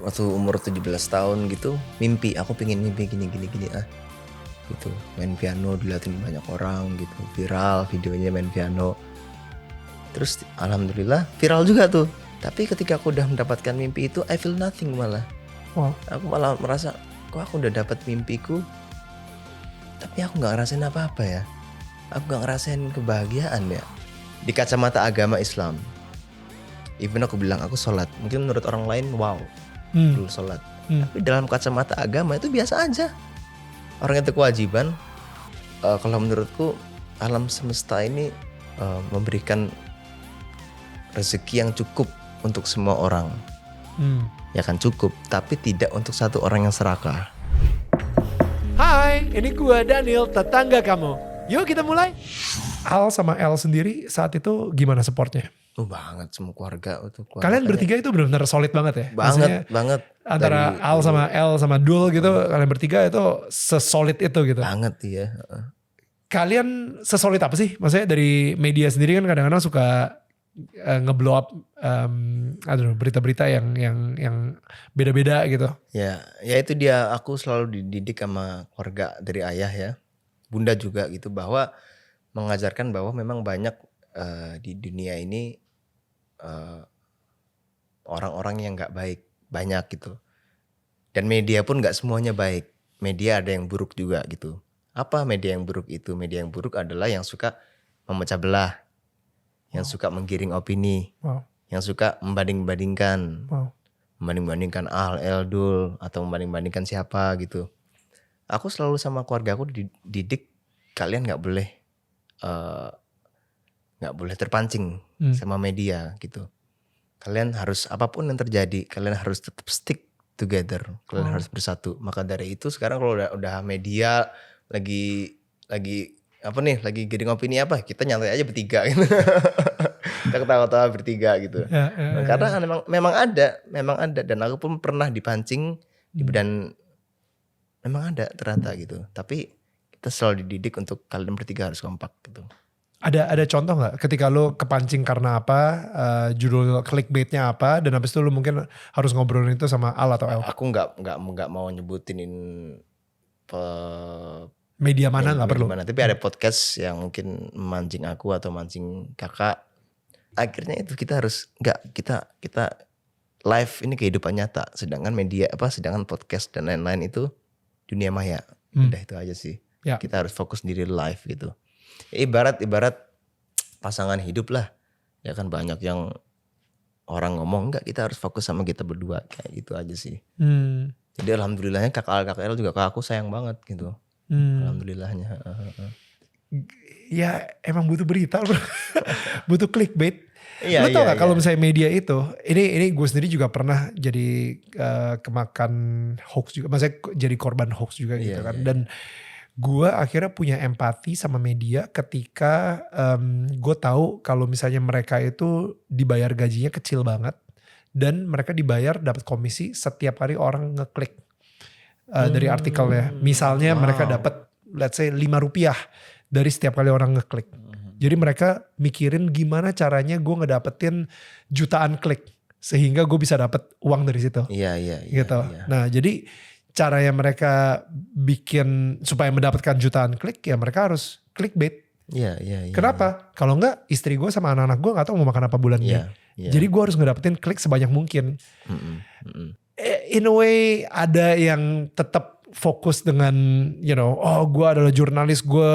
waktu umur 17 tahun gitu, mimpi aku pengen mimpi gini gitu. Main piano diliatin banyak orang gitu, viral videonya main piano. Terus alhamdulillah viral juga tuh. Tapi ketika aku udah mendapatkan mimpi itu, I feel nothing malah. Wow. Aku malah merasa, kok aku udah dapat mimpiku, tapi aku nggak ngerasain apa-apa ya. Aku nggak ngerasain kebahagiaan ya. Di kacamata agama Islam, even aku bilang aku sholat, mungkin menurut orang lain wow, perlu sholat. Tapi dalam kacamata agama itu biasa aja. Orang itu kewajiban. Kalau menurutku alam semesta ini memberikan rezeki yang cukup untuk semua orang. Ya kan cukup, tapi tidak untuk satu orang yang serakah. Hai, ini gua Daniel, tetangga kamu. Yuk kita mulai. Al sama El sendiri saat itu gimana supportnya? Banget semua keluarga itu. Kalian bertiga itu benar-benar solid banget ya? Maksudnya Banget. antara Al sama El sama Dul gitu, kalian bertiga itu sesolid itu gitu. Banget iya. Kalian sesolid apa sih? Maksudnya dari media sendiri kan kadang-kadang suka ngeblow up berita-berita yang beda-beda gitu. Ya itu dia, aku selalu dididik sama keluarga dari ayah ya, bunda juga gitu, bahwa mengajarkan bahwa memang banyak di dunia ini orang-orang yang nggak baik, banyak gitu. Dan media pun nggak semuanya baik, media ada yang buruk juga gitu. Apa media yang buruk itu? Media yang buruk adalah yang suka memecah belah, yang suka menggiring opini, yang suka membanding-bandingkan, membanding-bandingkan Al, Eldul, atau membanding-bandingkan siapa gitu. Aku selalu sama keluarga aku dididik, kalian nggak boleh terpancing sama media gitu. Kalian harus, apapun yang terjadi, kalian harus tetap stick together, kalian harus bersatu. Maka dari itu sekarang kalau udah media lagi lagi giring opini apa, kita nyantai aja bertiga gitu. Kita ketawa-tawa bertiga gitu. Karena memang ada dan aku pun pernah dipancing dan memang ada ternyata gitu. Tapi kita selalu dididik untuk kalian bertiga harus kompak gitu. Ada contoh nggak ketika lo kepancing karena apa, judul clickbaitnya apa, dan habis itu lo mungkin harus ngobrolin itu sama Al atau El? Aku nggak mau nyebutin media mana, nggak perlu. Tapi ada podcast yang mungkin memancing aku atau mancing kakak. Akhirnya itu kita harus kita live ini kehidupan nyata. Sedangkan sedangkan podcast dan lain-lain itu dunia maya. Udah itu aja sih. Ya. Kita harus fokus sendiri live gitu. Ibarat pasangan hidup lah. Ya kan banyak yang orang ngomong, enggak, kita harus fokus sama kita berdua, kayak gitu aja sih. Jadi alhamdulillahnya kakak El juga ke aku sayang banget gitu. Alhamdulillahnya. Ya emang butuh berita bro. Butuh clickbait. Iya, lo tau gak kalau misalnya media itu, ini gue sendiri juga pernah jadi kemakan hoax juga, maksudnya jadi korban hoax juga gitu kan. Dan gue akhirnya punya empati sama media ketika gue tahu kalau misalnya mereka itu dibayar gajinya kecil banget dan mereka dibayar dapat komisi setiap kali orang ngeklik dari artikelnya. Misalnya mereka dapat let's say 5 rupiah dari setiap kali orang ngeklik. Jadi mereka mikirin gimana caranya gue ngedapetin jutaan klik sehingga gue bisa dapet uang dari situ. Iya. Gitu. Nah jadi caranya mereka bikin supaya mendapatkan jutaan klik ya mereka harus clickbait. Iya. Kenapa? Kalau enggak istri gue sama anak-anak gue gak tahu mau makan apa bulan ini. Jadi gue harus ngedapetin klik sebanyak mungkin. In a way ada yang tetap fokus dengan gue adalah jurnalis, gue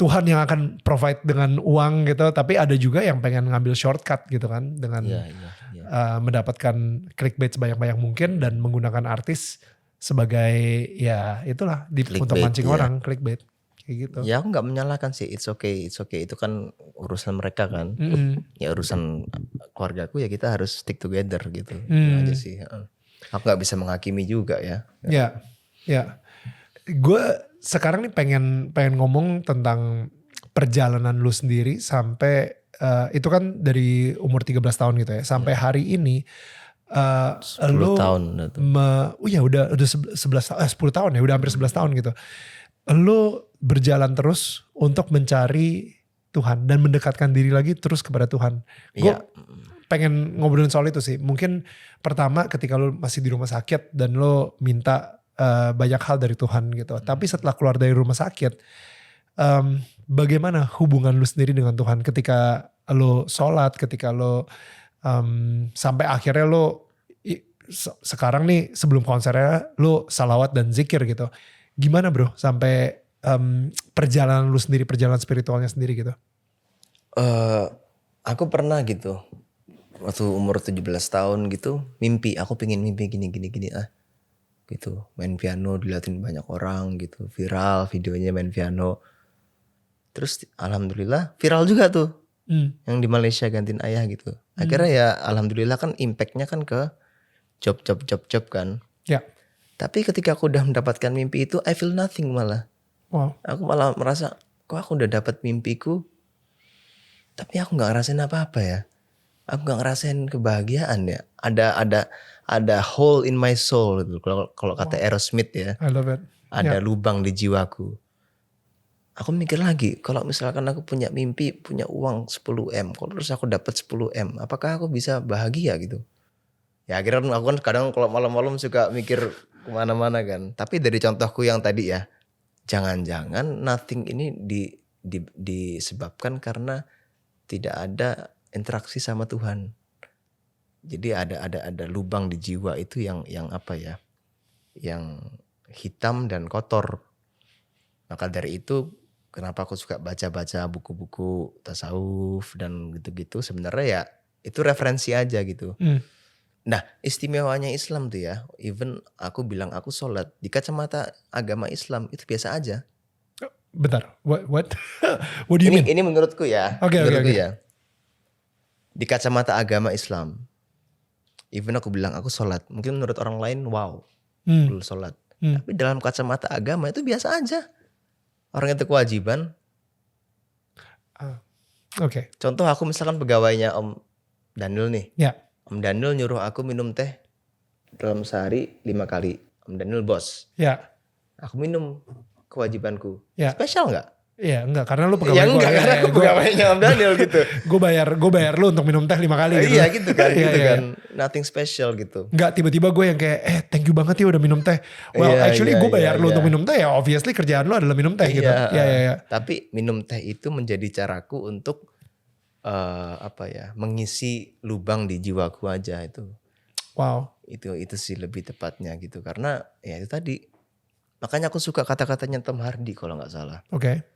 Tuhan yang akan provide dengan uang gitu. Tapi ada juga yang pengen ngambil shortcut gitu kan dengan mendapatkan clickbait sebanyak-banyak mungkin dan menggunakan artis sebagai ya itulah untuk mancing orang, clickbait kayak gitu. Ya aku nggak menyalahkan sih, it's okay itu kan urusan mereka kan. Ya urusan keluargaku ya kita harus stick together gitu. Itu aja sih. Aku nggak bisa menghakimi juga ya. Ya. Gue sekarang nih pengen ngomong tentang perjalanan lu sendiri sampai itu kan dari umur 13 tahun gitu ya sampai hari ini. 10 tahun udah 10 tahun ya, udah hampir 11 tahun gitu. Lu berjalan terus untuk mencari Tuhan dan mendekatkan diri lagi terus kepada Tuhan. Gue pengen ngobrolin soal itu sih. Mungkin pertama ketika lo masih di rumah sakit dan lo minta banyak hal dari Tuhan gitu. Tapi setelah keluar dari rumah sakit, bagaimana hubungan lo sendiri dengan Tuhan ketika lo sholat, ketika lo sampai akhirnya lo sekarang nih sebelum konsernya lo salawat dan zikir gitu. Gimana bro sampai perjalanan lu sendiri, perjalanan spiritualnya sendiri gitu? Aku pernah gitu waktu umur 17 tahun gitu mimpi, aku pengen mimpi gini gitu, main piano diliatin banyak orang gitu, viral videonya main piano. Terus alhamdulillah viral juga tuh yang di Malaysia gantiin ayah gitu. Akhirnya ya alhamdulillah kan impactnya kan ke job kan. Ya. Tapi ketika aku udah mendapatkan mimpi itu I feel nothing malah. Wow. Aku malah merasa kok aku udah dapat mimpiku tapi aku nggak ngerasain apa-apa ya. Aku nggak ngerasain kebahagiaan ya. Ada hole in my soul gitu. Kalau kata Aerosmith ya. I love it. Ada lubang di jiwaku. Aku mikir lagi, kalau misalkan aku punya mimpi, punya uang 10M, kalau terus aku dapat 10M, apakah aku bisa bahagia gitu? Ya akhirnya aku kan kadang kalau malam-malam suka mikir kemana-mana kan. Tapi dari contohku yang tadi ya, jangan-jangan nothing ini disebabkan karena tidak ada interaksi sama Tuhan. Jadi ada lubang di jiwa itu yang apa ya, yang hitam dan kotor. Maka dari itu kenapa aku suka baca-baca buku-buku tasawuf dan gitu-gitu, sebenarnya ya itu referensi aja gitu. Nah istimewanya Islam tuh ya, even aku bilang aku sholat, di kacamata agama Islam itu biasa aja. Bentar, what do you mean? Ini menurutku ya, Oke. ya. Di kacamata agama Islam, even aku bilang aku sholat, mungkin menurut orang lain wow, belum sholat. Tapi dalam kacamata agama itu biasa aja. Orang itu kewajiban. Oke. Contoh aku misalkan pegawainya Om Daniel nih. Ya. Om Daniel nyuruh aku minum teh dalam sehari 5 kali. Om Daniel bos. Ya. Aku minum, kewajibanku. Ya. Spesial nggak? Iya enggak, karena lu pegawai Ya enggak, karena aku pegawainya Om Daniel gitu. Gue bayar lu untuk minum teh 5 kali gitu. Iya gitu kan, Iya. Nothing special gitu. Enggak, tiba-tiba gue yang kayak thank you banget ya udah minum teh. Well actually gue bayar lu untuk minum teh ya, obviously kerjaan lu adalah minum teh gitu. Iya. Tapi minum teh itu menjadi caraku untuk mengisi lubang di jiwaku aja itu. Wow. Itu sih lebih tepatnya gitu, karena ya itu tadi. Makanya aku suka kata-katanya Tom Hardy kalau nggak salah. Oke.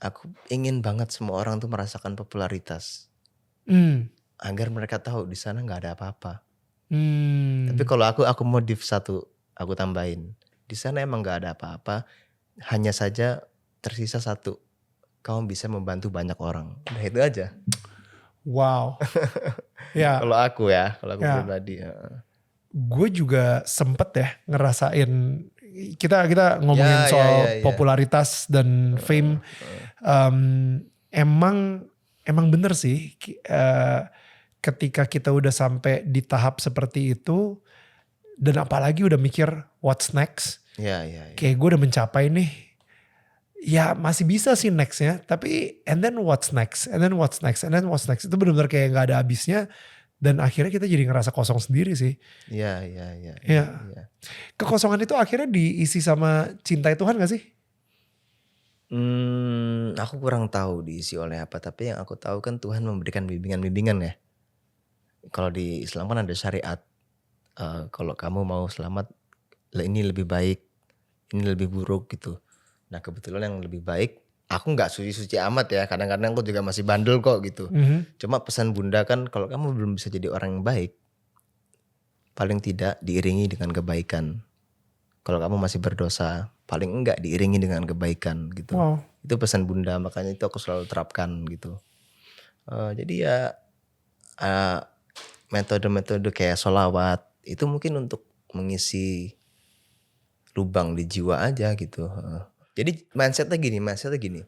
Aku ingin banget semua orang tuh merasakan popularitas. Agar mereka tahu di sana nggak ada apa-apa. Tapi kalau aku modif satu, aku tambahin. Di sana emang nggak ada apa-apa. Hanya saja tersisa satu. Kamu bisa membantu banyak orang. Nah itu aja. Wow. Ya. Kalau aku pribadi. Gue juga sempet ya ngerasain, kita ngomongin soal popularitas dan fame. Emang bener sih ketika kita udah sampai di tahap seperti itu, dan apalagi udah mikir what's next. Kayak gue udah mencapai nih, ya masih bisa sih nextnya, tapi and then what's next itu benar-benar kayak nggak ada habisnya, dan akhirnya kita jadi ngerasa kosong sendiri sih. Iya. Kekosongan itu akhirnya diisi sama cintai Tuhan gak sih? Aku kurang tahu diisi oleh apa, tapi yang aku tahu kan Tuhan memberikan bimbingan-bimbingan ya. Kalau di Islam kan ada syariat, kalau kamu mau selamat ini lebih baik, ini lebih buruk gitu. Nah kebetulan yang lebih baik, aku nggak suci-suci amat ya, kadang-kadang aku juga masih bandel kok gitu. Cuma pesan bunda kan, kalau kamu belum bisa jadi orang yang baik, paling tidak diiringi dengan kebaikan. Kalau kamu masih berdosa, paling enggak diiringi dengan kebaikan gitu. Wow. Itu pesan bunda, makanya itu aku selalu terapkan gitu. Jadi ya metode-metode kayak sholawat itu mungkin untuk mengisi lubang di jiwa aja gitu. Jadi mindsetnya gini.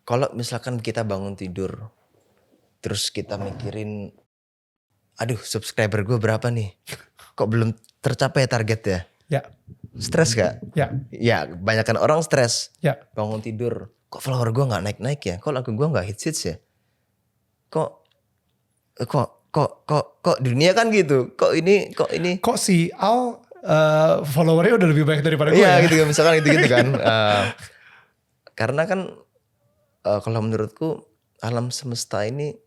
Kalau misalkan kita bangun tidur, terus kita mikirin, aduh subscriber gue berapa nih? Kok belum tercapai target ya? Ya. Stres gak? Ya kebanyakan orang stres. Ya. Bangun tidur, kok follower gue gak naik-naik ya? Kok lagu gue gak hits ya? Kok kok dunia kan gitu. Kok ini. Kok si Al followernya udah lebih banyak daripada gue Iya ya? gitu misalkan gitu kan. Karena kan kalau menurutku alam semesta ini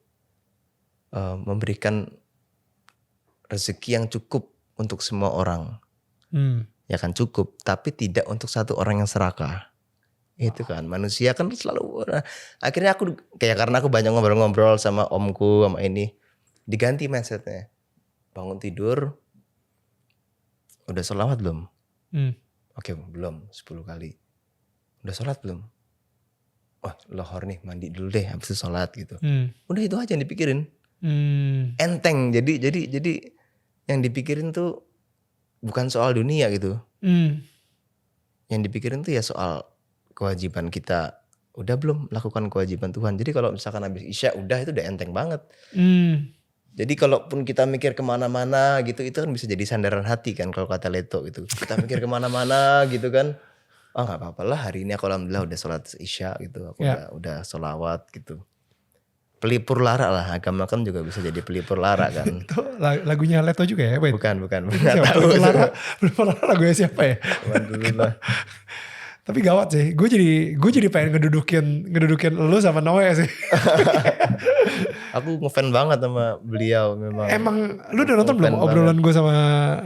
memberikan rezeki yang cukup untuk semua orang. Ya kan cukup, tapi tidak untuk satu orang yang serakah. Itu kan manusia kan selalu akhirnya aku kayak karena aku banyak ngobrol-ngobrol sama omku sama ini, diganti mindsetnya. Bangun tidur udah sholawat belum? Oke, belum 10 kali. Udah sholat belum? Wah, lohor nih, mandi dulu deh habis itu sholat gitu. Udah itu aja yang dipikirin. Enteng. Jadi yang dipikirin tuh bukan soal dunia gitu. Yang dipikirin tuh ya soal kewajiban kita. Udah belum lakukan kewajiban Tuhan. Jadi kalau misalkan habis Isya udah itu udah enteng banget. Jadi kalaupun kita mikir kemana-mana gitu, itu kan bisa jadi sandaran hati kan kalau kata Leto gitu. Kita mikir kemana-mana gitu kan. Oh gak apa-apa lah, hari ini aku alhamdulillah udah sholat Isya gitu. Aku udah sholawat gitu. Pelipur lara lah, agama kan juga bisa jadi pelipur lara kan. Itu lagunya Leto juga ya? Wait. Bukan. Siapa? Pelipur lara lagunya siapa ya? Alhamdulillah. Tapi gawat sih, gue jadi pengen ngedudukin lu sama Noe sih. Aku ngefan banget sama beliau memang. Emang lu udah nonton belum obrolan gue sama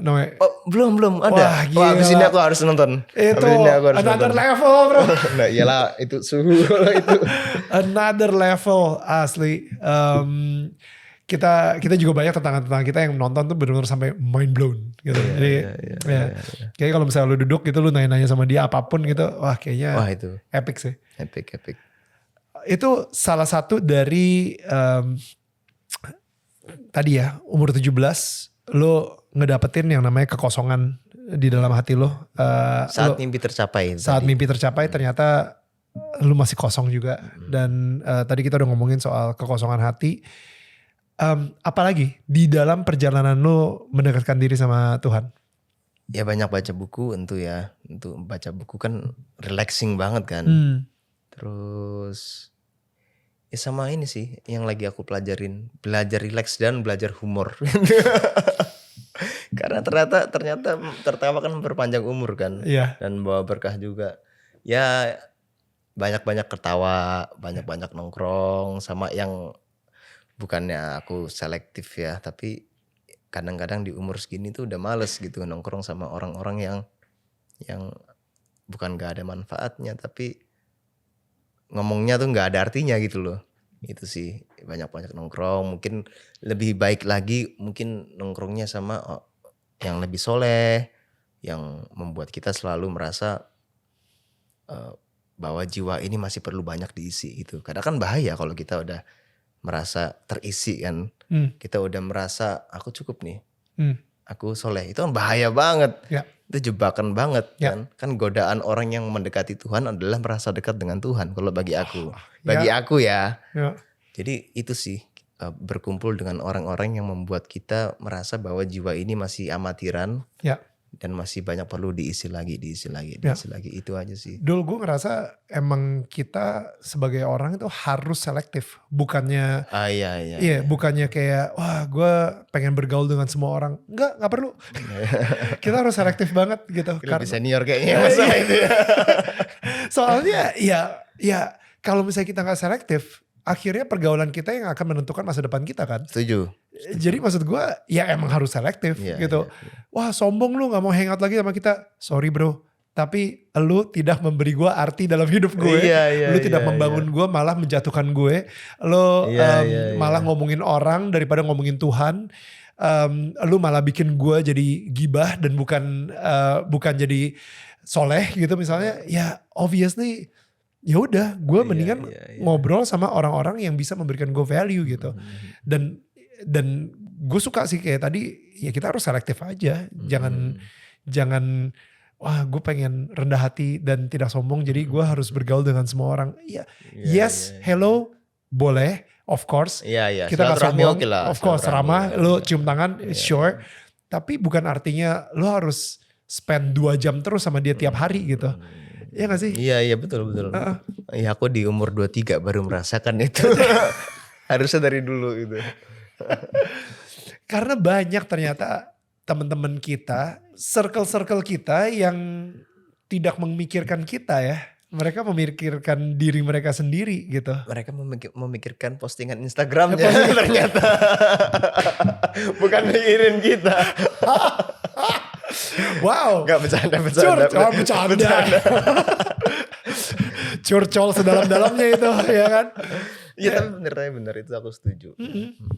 Noe? Oh belum ada. Wah, abis ini aku harus nonton. Itu another level bro. Nah iyalah itu suhu itu. Another level asli. Kita juga banyak tetangga-tetangga kita yang nonton tuh benar-benar sampai mind blown gitu. Jadi kayak kalau misalnya lu duduk gitu lu nanya-nanya sama dia apapun gitu, wah kayaknya itu epic sih. Epic. Itu salah satu dari tadi ya umur 17 lo ngedapetin yang namanya kekosongan di dalam hati lo. Saat mimpi tercapai. Saat mimpi tercapai ternyata lu masih kosong juga. Dan tadi kita udah ngomongin soal kekosongan hati. Apalagi di dalam perjalanan lo mendekatkan diri sama Tuhan? Ya banyak baca buku tentu ya. Untuk baca buku kan relaxing banget kan. Terus ya sama ini sih yang lagi aku pelajarin. Belajar relax dan belajar humor. Karena ternyata tertawa kan memperpanjang umur kan. Dan bawa berkah juga. Ya banyak-banyak ketawa, banyak-banyak nongkrong sama yang bukannya aku selektif ya, tapi kadang-kadang di umur segini tuh udah males gitu nongkrong sama orang-orang yang bukan gak ada manfaatnya, tapi ngomongnya tuh gak ada artinya gitu loh. Itu sih banyak-banyak nongkrong, mungkin lebih baik lagi mungkin nongkrongnya sama yang lebih soleh, yang membuat kita selalu merasa bahwa jiwa ini masih perlu banyak diisi gitu. Kadang kan bahaya kalau kita udah merasa terisi kan. Kita udah merasa aku cukup nih. Aku soleh. Itu kan bahaya banget. Itu jebakan banget kan. Kan godaan orang yang mendekati Tuhan adalah merasa dekat dengan Tuhan. Kalau bagi aku. Bagi aku ya. Jadi itu sih. Berkumpul dengan orang-orang yang membuat kita merasa bahwa jiwa ini masih amatiran. Dan masih banyak perlu diisi lagi. Itu aja sih. Dul, gue ngerasa emang kita sebagai orang itu harus selektif. Bukannya iya. Bukannya kayak wah gue pengen bergaul dengan semua orang. Enggak perlu. Kita harus selektif banget gitu. Lebih senior kayaknya masalah itu ya. Soalnya ya kalau misalnya kita gak selektif, akhirnya pergaulan kita yang akan menentukan masa depan kita kan. Setuju. Jadi maksud gue ya emang harus selektif gitu. Wah sombong lu gak mau hangout lagi sama kita. Sorry bro. Tapi lu tidak memberi gue arti dalam hidup gue. Lu tidak membangun gue, malah menjatuhkan gue. Lu malah ngomongin orang daripada ngomongin Tuhan. Lu malah bikin gue jadi gibah dan bukan jadi soleh gitu misalnya. Ya obviously ya udah gue mendingan ngobrol sama orang-orang yang bisa memberikan gue value gitu. Dan gue suka sih kayak tadi ya kita harus selektif aja. Jangan wah gue pengen rendah hati dan tidak sombong jadi gue harus bergaul dengan semua orang. Hello boleh of course. Kita gak sombong of course ramah lo cium tangan sure. Tapi bukan artinya lo harus spend 2 jam terus sama dia tiap hari gitu. Iya gak sih? Iya betul. Ya aku di umur 23 baru merasakan itu. Harusnya dari dulu gitu. Karena banyak ternyata teman-teman kita, circle-circle kita yang tidak memikirkan kita ya. Mereka memikirkan diri mereka sendiri gitu. Mereka memikirkan postingan Instagramnya ternyata. Bukan mikirin kita. Wow. Gak bercanda. Bercanda. Curcol sedalam-dalamnya itu ya kan. Iya tapi bener itu aku setuju.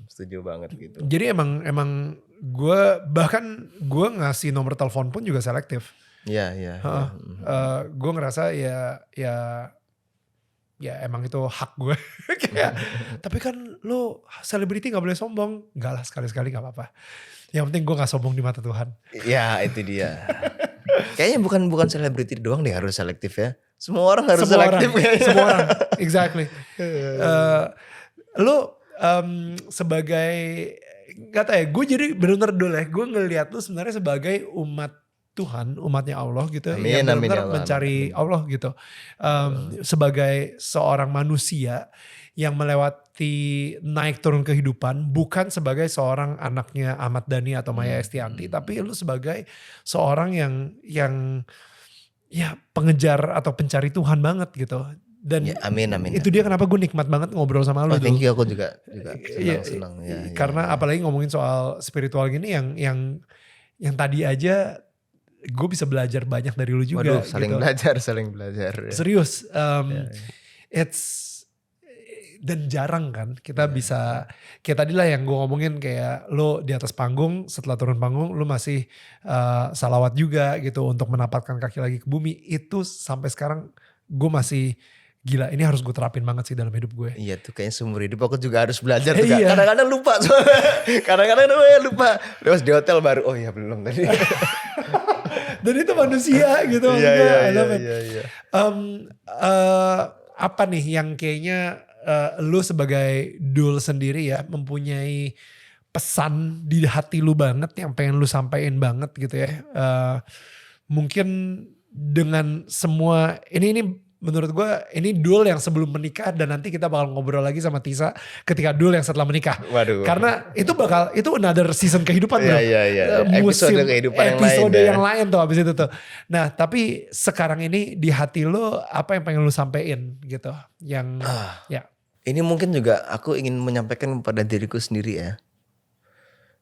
Setuju banget gitu. Jadi emang gue ngasih nomor telepon pun juga selektif. Iya. Gue ngerasa ya emang itu hak gue. Kayak, tapi kan lo selebriti gak boleh sombong. Enggak lah, sekali-sekali gak apa-apa. Yang penting gue gak sombong di mata Tuhan. Ya itu dia. Kayaknya bukan selebriti doang deh harus selektif ya. Semua orang harus selektif. Semua orang, exactly. Lo sebagai, gak tau ya, gue jadi bener-bener dulu ya, gue ngeliat lo sebenarnya sebagai umat Tuhan, umatnya Allah gitu. Amin, yang benar-benar amin, mencari amin. Allah gitu. Sebagai seorang manusia yang melewati naik turun kehidupan, bukan sebagai seorang anaknya Ahmad Dhani atau Maya Estianti, tapi lu sebagai seorang yang ya pengejar atau pencari Tuhan banget gitu. Dan ya, amin. itu dia kenapa gue nikmat banget ngobrol sama lu. Thank you, aku juga senang. Karena apalagi ngomongin soal spiritual gini yang tadi aja gue bisa belajar banyak dari lu juga. Waduh, saling belajar. Ya. Serius, dan jarang kan kita bisa, kayak tadi lah yang gue ngomongin kayak lo di atas panggung, setelah turun panggung lo masih salawat juga gitu untuk menapakkan kaki lagi ke bumi. Itu sampai sekarang gue masih gila, ini harus gue terapin banget sih dalam hidup gue. Iya tuh kayaknya seumur hidup aku juga harus belajar tuh. Iya. Kadang-kadang lupa soalnya. Kadang-kadang lupa. Terus di hotel baru, oh ya belum tadi. Dan itu manusia gitu. Iya. Apa nih yang kayaknya lu sebagai Dul sendiri ya mempunyai pesan di hati lu banget yang pengen lu sampein banget gitu ya. Mungkin dengan semua ini menurut gue ini Dul yang sebelum menikah, dan nanti kita bakal ngobrol lagi sama Tisa ketika Dul yang setelah menikah. Waduh. Karena itu another season kehidupan bro. Iya. Episode kehidupan yang lain tuh abis itu tuh. Nah tapi sekarang ini di hati lo apa yang pengen lo sampein gitu? Yang ya. Ini mungkin juga aku ingin menyampaikan kepada diriku sendiri ya.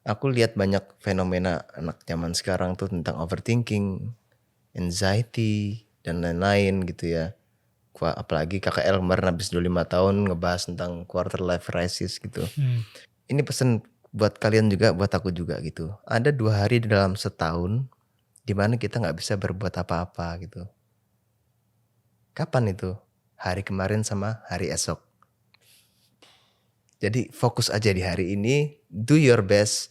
Aku lihat banyak fenomena anak zaman sekarang tuh tentang overthinking, anxiety, dan lain-lain gitu ya. Apalagi kakak Elmer habis 25 tahun ngebahas tentang quarter life crisis gitu. Ini pesan buat kalian juga, buat aku juga gitu. Ada 2 hari di dalam setahun dimana kita gak bisa berbuat apa-apa gitu. Kapan itu? Hari kemarin sama hari esok. Jadi fokus aja di hari ini, do your best.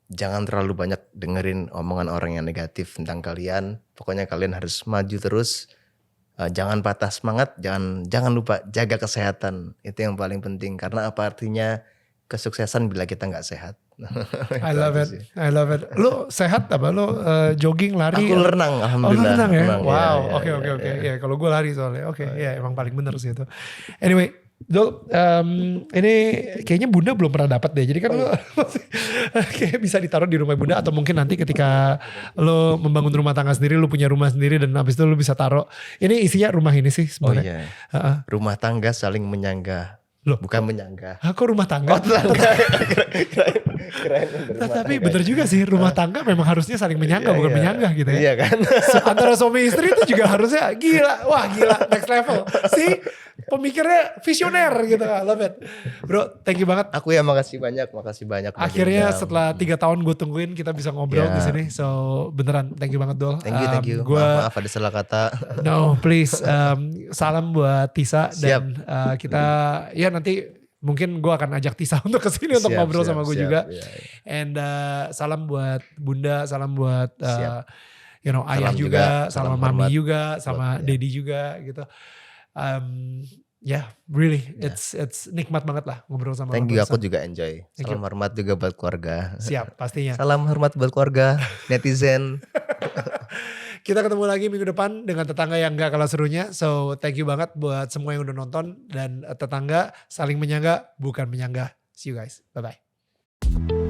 Jangan terlalu banyak dengerin omongan orang yang negatif tentang kalian. Pokoknya kalian harus maju terus. Jangan patah semangat, jangan lupa jaga kesehatan. Itu yang paling penting, karena apa artinya kesuksesan bila kita gak sehat. I love it. Lu sehat apa? Lu jogging, lari? Aku renang, alhamdulillah. Renang ya? Renang, wow, ya, oke. Ya, kalau gue lari soalnya. Oke, ya emang paling bener sih itu. Anyway, Dul, ini kayaknya Bunda belum pernah dapat deh. Jadi kan lo kayak bisa ditaruh di rumah Bunda, atau mungkin nanti ketika lo membangun rumah tangga sendiri, lo punya rumah sendiri, dan habis itu lo bisa taruh. Ini isinya rumah ini sih sebenarnya. Oh iya. Rumah tangga saling menyanggah. Loh, bukan menyanggah. Kok rumah tangga? Oh, tangga. Keren. Tapi bener juga sih, rumah tangga memang harusnya saling menyanggah, bukan menyanggah gitu ya. Iya kan. Antara suami istri itu juga harusnya gila, next level. See, pemikirnya visioner gitu, I love it. Bro, thank you banget. Aku ya makasih banyak. Akhirnya setelah 3 tahun gue tungguin kita bisa ngobrol di sini. So beneran thank you banget Dol. Thank you. Maaf ada salah kata. No, please. Salam buat Tisa. Dan kita ya nanti mungkin gue akan ajak Tisa untuk kesini untuk ngobrol sama gue juga. And salam buat Bunda, salam buat ayah juga, sama mami juga, sama Dedi juga gitu. Really, it's nikmat banget lah ngobrol sama. Thank you, aku juga enjoy. Salam hormat juga buat keluarga. Siap, pastinya. Salam hormat buat keluarga, netizen. Kita ketemu lagi minggu depan dengan tetangga yang gak kalah serunya. So thank you banget buat semua yang udah nonton. Dan tetangga saling menyangga bukan menyanggah. See you guys. Bye-bye.